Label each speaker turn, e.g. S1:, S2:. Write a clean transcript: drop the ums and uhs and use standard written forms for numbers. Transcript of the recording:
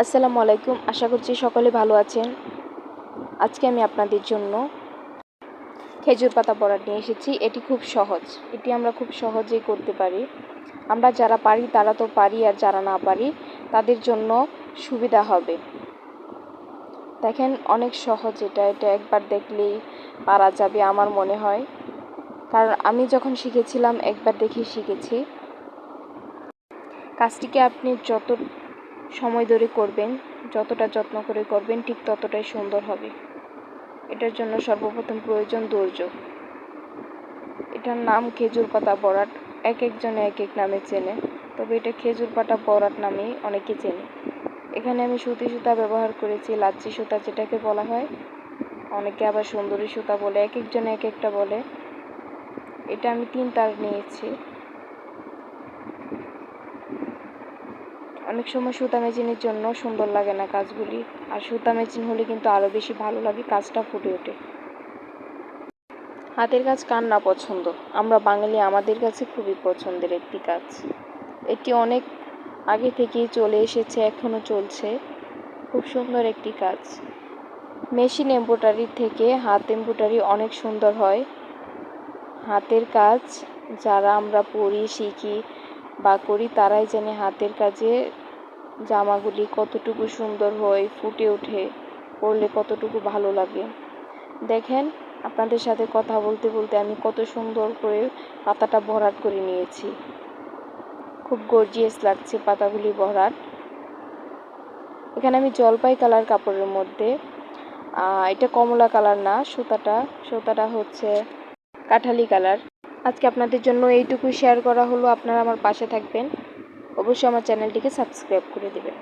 S1: আসসালামু আলাইকুম। আশা করছি সকলে ভালো আছেন। আজকে আমি আপনাদের জন্য খেজুর পাতা বড়া নিয়ে এসেছি। এটি খুব সহজ। এটি আমরা খুব সহজেই করতে পারি। আমরা যারা পারি তারা তো পারি, আর যারা না পারি তাদের জন্য সুবিধা হবে। দেখেন, অনেক সহজ। এটা একবার দেখলেই পারা যাবে আমার মনে হয়, কারণ আমি যখন শিখেছিলাম একবার দেখে শিখেছি। কাজটিকে আপনি যত সময় ধরে করবেন, যতটা যত্ন করে করবেন, ঠিক ততটাই সুন্দর হবে। এটার জন্য সর্বপ্রথম প্রয়োজন ধৈর্য। এটার নাম খেজুর পাতা বড়াট। এক একজনে এক এক নামে চেনে, তবে এটা খেজুর পাতা বড়াট নামেই অনেকে চেনে। এখানে আমি সুতি সুতা ব্যবহার করেছি, লাচ্ছি সুতা যেটাকে বলা হয়। অনেকে আবার সুন্দরী সুতা বলে, এক একজনে এক একটা বলে। এটা আমি 3 তার নিয়েছি। অনেক সময় সুতা মেশিনের জন্য সুন্দর লাগে না কাজগুলি, আর সুতা মেশিন হলে কিন্তু আরও বেশি ভালো লাগে, কাজটা ফুটে ওঠে। হাতের কাজ কার না পছন্দ? আমরা বাঙালি, আমাদের কাছে খুবই পছন্দের একটি কাজ। এটি অনেক আগে থেকেই চলে এসেছে, এখনও চলছে। খুব সুন্দর একটি কাজ। মেশিন এমব্রয়ডারি থেকে হাত এমব্রয়ডারি অনেক সুন্দর হয়। হাতের কাজ যারা আমরা পড়ি, শিখি বা করি তারাই জানে হাতের কাজে জামাগুলি কতটুকু সুন্দর হয়, ফুটে ওঠে, পরলে কতটুকু ভালো লাগে। দেখেন, আপনাদের সাথে কথা বলতে বলতে আমি কত সুন্দর করে পাতাটা ভরাট করে নিয়েছি। খুব গর্জিয়াস লাগছে পাতাগুলি ভরাট। এখানে আমি জলপাই কালার কাপড়ের মধ্যে, এটা কমলা কালার না, সুতাটা হচ্ছে কাঠালি কালার। আজকে আপনাদের জন্য এইটুকুই শেয়ার করা হলো। আপনারা আমার পাশে থাকবেন, অবশ্যই আমার চ্যানেলটিকে সাবস্ক্রাইব করে দেবেন।